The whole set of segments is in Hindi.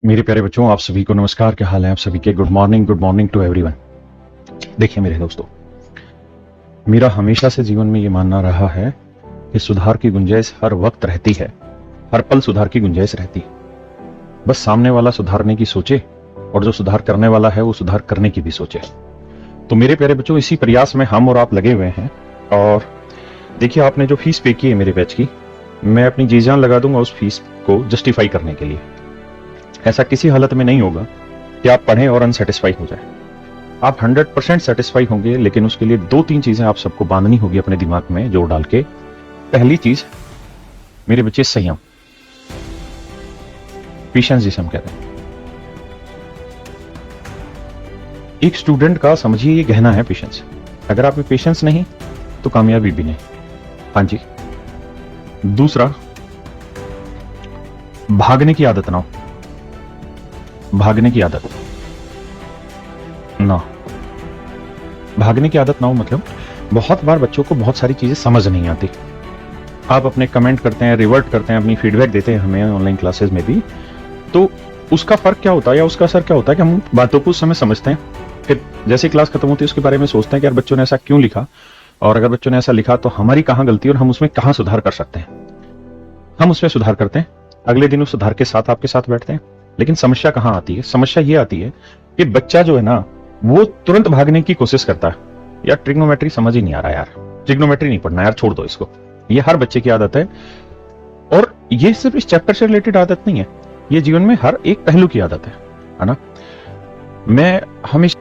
मेरे प्यारे बच्चों, आप सभी को नमस्कार। क्या हाल है आप सभी के? Good morning to everyone. देखिए मेरे दोस्तों, मेरा हमेशा से जीवन में ये मानना रहा है कि सुधार की गुंजाइश हर वक्त रहती है, हर पल सुधार की गुंजाइश रहती है। बस सामने वाला सुधारने की सोचे और जो सुधार करने वाला है वो सुधार करने की भी सोचे। तो मेरे प्यारे बच्चों, इसी प्रयास में हम और आप लगे हुए हैं। और देखिए, आपने जो फीस पे की है मेरे बैच की, मैं अपनी जी जान लगा दूंगा उस फीस को जस्टिफाई करने के लिए। ऐसा किसी हालत में नहीं होगा कि आप पढ़ें और अनसेटिस्फाई हो जाए। आप 100% सेटिस्फाई होंगे, लेकिन उसके लिए 2-3 चीजें आप सबको बांधनी होगी अपने दिमाग में जोड़ डाल के। पहली चीज मेरे बच्चे, संयम, पेशेंस जिसे हम कहते हैं। एक स्टूडेंट का समझिए ये गहना है पेशेंस। अगर आप में पेशेंस नहीं तो कामयाबी भी नहीं। हाँ जी। दूसरा, भागने की आदत ना हो। भागने की आदत ना भागने की आदत ना हो मतलब, बहुत बार बच्चों को बहुत सारी चीजें समझ नहीं आती। आप अपने कमेंट करते हैं, रिवर्ट करते हैं, अपनी फीडबैक देते हैं हमें ऑनलाइन क्लासेस में भी। तो उसका फर्क क्या होता है या उसका असर क्या होता है कि हम बातों को उस समय समझते हैं, फिर जैसे क्लास खत्म होती है उसके बारे में सोचते हैं कि यार बच्चों ने ऐसा क्यों लिखा, और अगर बच्चों ने ऐसा लिखा तो हमारी कहाँ गलती है और हम उसमें कहाँ सुधार कर सकते हैं। हम उसमें सुधार करते हैं, अगले दिन उस सुधार के साथ आपके साथ बैठते हैं। लेकिन समस्या कहाँ आती है? समस्या ये आती है कि बच्चा जो है ना, वो तुरंत भागने की कोशिश करता है। यार ट्रिग्नोमेट्री समझ ही नहीं आ रहा, यार ट्रिग्नोमेट्री नहीं पढ़ना, यार छोड़ दो इसको। ये हर बच्चे की आदत है, और ये सिर्फ इस चैप्टर से रिलेटेड आदत नहीं है, ये जीवन में हर एक पहलू की आदत है ना। मैं हमेशा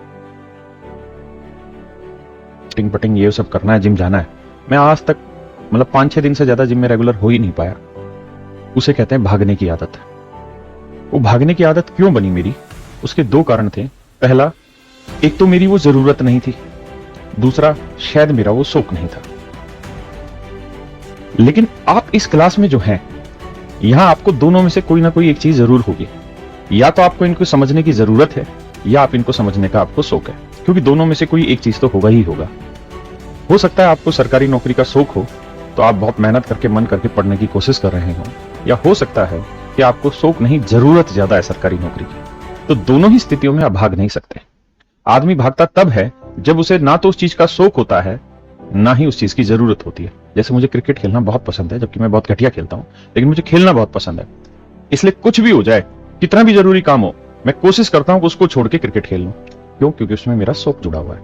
टिंग पटिंग ये सब करना है, जिम जाना है, मैं आज तक मतलब 5-6 दिन से ज्यादा जिम में रेगुलर हो ही नहीं पाया। उसे कहते हैं भागने की आदत। वो भागने की आदत क्यों बनी मेरी? उसके 2 कारण थे। पहला, एक तो मेरी वो जरूरत नहीं थी, दूसरा शायद मेरा वो शौक नहीं था। लेकिन आप इस क्लास में जो हैं, यहां आपको दोनों में से कोई ना कोई एक चीज जरूर होगी। या तो आपको इनको समझने की जरूरत है, या आप इनको समझने का आपको शौक है, क्योंकि दोनों में से कोई एक चीज तो होगा ही होगा। हो सकता है आपको सरकारी नौकरी का शौक हो, तो आप बहुत मेहनत करके मन करके पढ़ने की कोशिश कर रहे हो, या हो सकता है कि आपको शौक नहीं, जरूरत ज्यादा है सरकारी नौकरी की। तो दोनों ही स्थितियों में आप भाग नहीं सकते। आदमी भागता तब है जब उसे ना तो उस चीज का शौक होता है, ना ही उस चीज की जरूरत होती है। जैसे मुझे क्रिकेट खेलना बहुत पसंद है, जबकि मैं बहुत घटिया खेलता हूं, लेकिन मुझे खेलना बहुत पसंद है। इसलिए कुछ भी हो जाए, कितना भी जरूरी काम हो, मैं कोशिश करता हूं कि उसको छोड़ के क्रिकेट खेल लूं। क्यों? क्योंकि उसमें मेरा शौक जुड़ा हुआ है।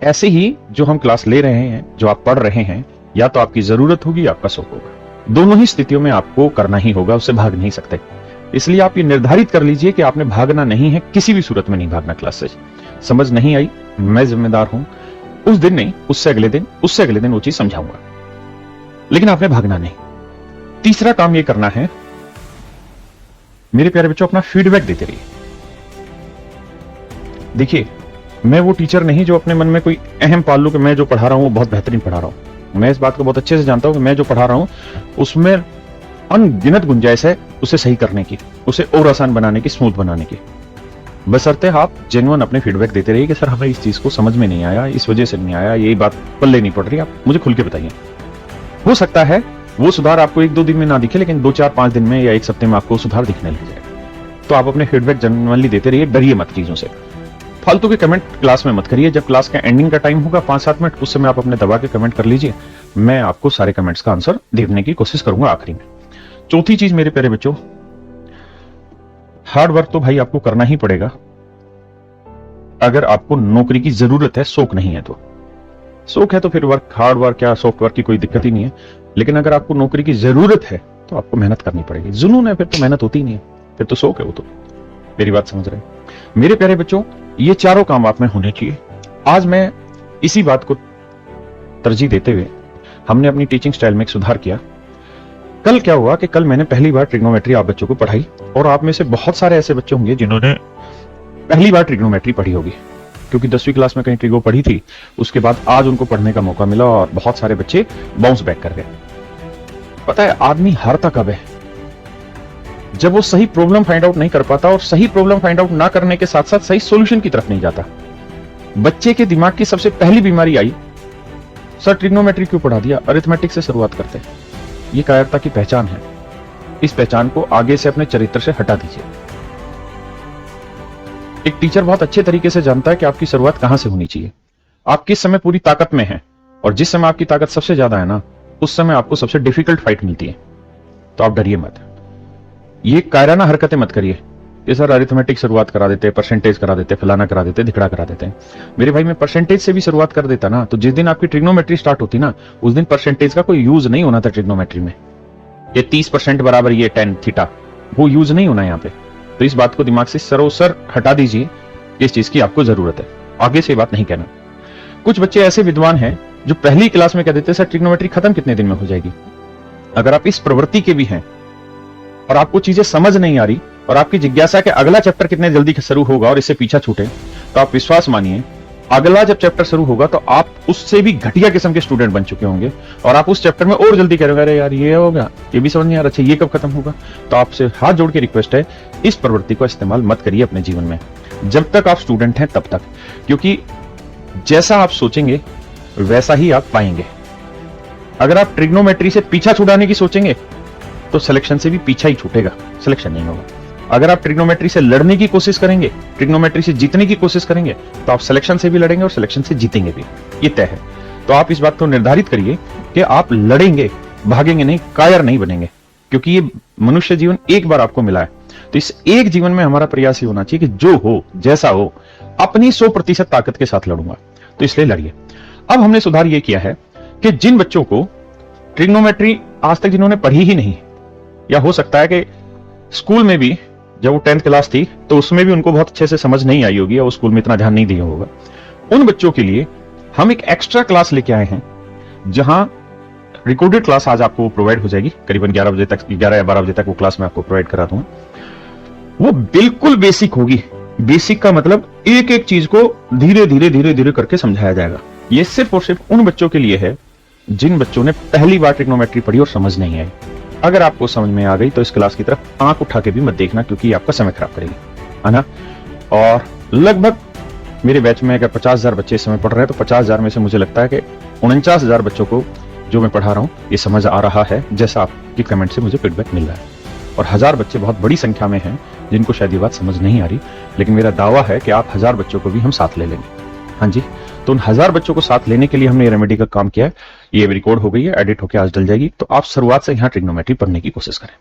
ऐसे ही जो हम क्लास ले रहे हैं, जो आप पढ़ रहे हैं, या तो आपकी जरूरत होगी या आपका शौक होगा। दोनों ही स्थितियों में आपको करना ही होगा, उससे भाग नहीं सकते। इसलिए आप ये निर्धारित कर लीजिए कि आपने भागना नहीं है, किसी भी सूरत में नहीं भागना क्लास से। समझ नहीं आई, मैं जिम्मेदार हूं। उस दिन नहीं, उससे अगले दिन, उससे अगले दिन वो चीज समझाऊंगा, लेकिन आपने भागना नहीं। तीसरा काम ये करना है मेरे प्यारे बच्चों, अपना फीडबैक देते रहिए। देखिए, मैं वो टीचर नहीं जो अपने मन में कोई अहम पाल लूं कि मैं जो पढ़ा रहा हूं वो बहुत बेहतरीन पढ़ा रहा हूं। मैं इस बात को बहुत अच्छे से जानता हूं कि मैं जो पढ़ा रहा हूं उसमें अनगिनत गुंजाइश है उसे सही करने की, उसे और आसान बनाने की, स्मूथ बनाने की। बशर्ते आप जेन्युइन अपने फीडबैक देते रहिए कि सर हमें इस चीज को समझ में नहीं आया, इस वजह से नहीं आया, ये बात पल्ले नहीं पड़ रही, आप मुझे खुल के बताइए। हो सकता है वो सुधार आपको 1-2 दिन में ना दिखे, लेकिन 2-4-5 दिन में या 1 हफ्ते में आपको सुधार दिखने लग जाएगा। तो आप अपने फीडबैक जेन्युइनली देते रहिए, डरिए मत चीजों से। फालतू के कमेंट क्लास में मत करिए। जब क्लास का एंडिंग का टाइम होगा 5-7 मिनट, उस समय आप अपने दबा के कमेंट कर लीजिए, मैं आपको सारे कमेंट्स का आंसर देने की कोशिश करूंगा आखिरी में। चौथी चीज मेरे प्यारे बच्चों, हार्ड वर्क तो भाई आपको करना ही पड़ेगा। अगर आपको नौकरी की जरूरत है, शौक नहीं है तो। शौक है तो फिर वर्क, हार्ड वर्क या सॉफ्ट वर्क की कोई दिक्कत ही नहीं है। लेकिन अगर आपको नौकरी की जरूरत है तो आपको मेहनत करनी पड़ेगी। जुनून है फिर तो मेहनत होती नहीं है, फिर तो शौक है वो तो। मेरी बात समझ रहे हैं मेरे प्यारे बच्चों? ये चारों काम आप में होने चाहिए। आज मैं इसी बात को तरजीह देते हुए हमने अपनी टीचिंग स्टाइल में एक सुधार किया। कल क्या हुआ कि कल मैंने पहली बार ट्रिग्नोमेट्री आप बच्चों को पढ़ाई, और आप में से बहुत सारे ऐसे बच्चे होंगे जिन्होंने पहली बार ट्रिग्नोमेट्री पढ़ी होगी, क्योंकि 10वीं क्लास में कहीं ट्रिगो पढ़ी थी, उसके बाद आज उनको पढ़ने का मौका मिला और बहुत सारे बच्चे बाउंस बैक कर गए। पता है आदमी हारता कब है? जब वो सही प्रॉब्लम फाइंड आउट नहीं कर पाता, और सही प्रॉब्लम फाइंड आउट ना करने के साथ साथ सही सॉल्यूशन की तरफ नहीं जाता। बच्चे के दिमाग की सबसे पहली बीमारी आई, सर ट्रिग्नोमेट्री क्यों पढ़ा दिया, अरिथमेटिक से शुरुआत करते हैं। ये कायरता की पहचान है। इस पहचान को आगे से अपने चरित्र से हटा दीजिए। एक टीचर बहुत अच्छे तरीके से जानता है कि आपकी शुरुआत कहां से होनी चाहिए, आप किस समय पूरी ताकत में हैं, और जिस समय आपकी ताकत सबसे ज्यादा है ना, उस समय आपको सबसे डिफिकल्ट फाइट मिलती है। तो आप डरिए मत, ये कायराना हरकतें मत करिए कि सर अरिथमेटिक शुरुआत करा देते, परसेंटेज करा देते, फलाना करा देते, धिकड़ा करा देते हैं। मेरे भाई, मैं परसेंटेज से भी शुरुआत कर देता ना, तो जिस दिन आपकी ट्रिग्नोमेट्री स्टार्ट होती ना, उस दिन परसेंटेज का कोई यूज नहीं होना था ट्रिग्नोमेट्री में। ये 30% बराबर ये tan थीटा, वो यूज नहीं होना यहाँ पे। तो इस बात को दिमाग से सरोसर हटा दीजिए, इस चीज की आपको जरूरत है, आगे से बात नहीं कहना। कुछ बच्चे ऐसे विद्वान हैं जो पहली क्लास में कह देते सर ट्रिग्नोमेट्री खत्म कितने दिन में हो जाएगी। अगर आप इस प्रवृत्ति के भी हैं और आपको चीजें समझ नहीं आ रही, और आपकी जिज्ञासा के अगला चैप्टर कितने जल्दी शुरू होगा और इससे पीछा छूटे, तो आप विश्वास मानिए, अगला जब चैप्टर शुरू होगा तो आप उससे भी घटिया किस्म के स्टूडेंट बन चुके होंगे, और आप उस चैप्टर में और जल्दी करेंगे, अरे यार ये होगा, ये भी समझ नहीं आ रहा, अच्छा ये कब खत्म होगा। तो आपसे हाथ जोड़ के रिक्वेस्ट है, इस प्रवृत्ति को इस्तेमाल मत करिए अपने जीवन में, जब तक आप स्टूडेंट हैं तब तक, क्योंकि जैसा आप सोचेंगे वैसा ही आप पाएंगे। अगर आप ट्रिग्नोमेट्री से पीछा छुड़ाने की सोचेंगे तो सिलेक्शन से भी पीछा ही छूटेगा, सिलेक्शन नहीं होगा। अगर आप ट्रिग्नोमेट्री से लड़ने की कोशिश करेंगे, ट्रिग्नोमेट्री से जीतने की कोशिश करेंगे, तो आप सिलेक्शन से भी लड़ेंगे और सिलेक्शन से जीतेंगे भी, ये तय है। तो आप इस बात को निर्धारित करिए कि आप लड़ेंगे, भागेंगे नहीं, कायर नहीं बनेंगे, क्योंकि ये मनुष्य जीवन एक बार आपको मिला है। तो इस एक जीवन में हमारा प्रयास ही होना चाहिए कि जो हो, जैसा हो, अपनी 100% ताकत के साथ लड़ूंगा। तो इसलिए लड़िए। अब हमने सुधार ये किया है कि जिन बच्चों को ट्रिग्नोमेट्री आज तक जिन्होंने पढ़ी ही नहीं, या हो सकता है कि स्कूल में भी जब वो 10th क्लास थी तो उसमें भी उनको बहुत अच्छे से समझ नहीं आई होगी, या वो स्कूल में इतना ध्यान नहीं दिया होगा, उन बच्चों के लिए हम एक एक्स्ट्रा क्लास लेके आए हैं, जहां रिकॉर्डेड क्लास आज आपको प्रोवाइड हो जाएगी करीबन 11 बजे तक, 11 या 12 बजे तक वो क्लास मैं आपको प्रोवाइड करा दूंगा। वो बिल्कुल बेसिक होगी। बेसिक का मतलब एक एक चीज को धीरे धीरे धीरे धीरे करके समझाया जाएगा। ये सिर्फ और सिर्फ उन बच्चों के लिए है जिन बच्चों ने पहली बार ट्रिग्नोमेट्री पढ़ी और समझ नहीं आई। अगर आपको समझ में आ गई तो इस क्लास की तरफ आंख उठा के भी मत देखना, क्योंकि ये आपका समय खराब करेगी, है ना। और लगभग मेरे बैच में अगर 50,000 बच्चे इस समय पढ़ रहे हैं, तो 50,000 में से मुझे लगता है कि 49,000 बच्चों को जो मैं पढ़ा रहा हूं ये समझ आ रहा है, जैसा आपकी कमेंट से मुझे फीडबैक मिल रहा है। और 1000 बच्चे बहुत बड़ी संख्या में हैं जिनको शायद ये बात समझ नहीं आ रही, लेकिन मेरा दावा है कि आप 1000 बच्चों को भी हम साथ ले लेंगे। हाँ जी, तो उन 1000 बच्चों को साथ लेने के लिए हमने रेमेडी का काम किया है। ये रिकॉर्ड हो गई है, एडिट होकर आज डल जाएगी। तो आप शुरुआत से यहाँ ट्रिग्नोमेट्री पढ़ने की कोशिश करें।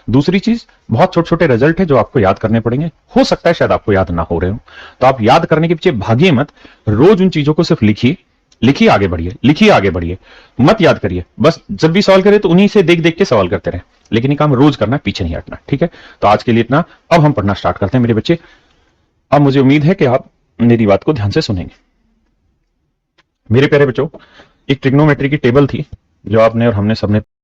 दूसरी चीज, बहुत छोटे छोटे रिजल्ट है जो आपको याद करने पड़ेंगे। हो सकता है शायद आपको याद ना हो रहे हो, तो आप याद करने के पीछे भागिए मत। रोज उन चीजों को सिर्फ लिखिए, लिखिए आगे बढ़िए, लिखिए आगे बढ़िए, मत याद करिए। बस जब भी सवाल करें तो उन्हीं से देख देख के सवाल करते रहे, लेकिन ये काम रोज करना, पीछे नहीं हटना, ठीक है। तो आज के लिए इतना। अब हम पढ़ना स्टार्ट करते हैं मेरे बच्चे। अब मुझे उम्मीद है कि आप मेरी बात को ध्यान से सुनेंगे। मेरे प्यारे बच्चों, एक ट्रिग्नोमेट्री की टेबल थी जो आपने और हमने सबने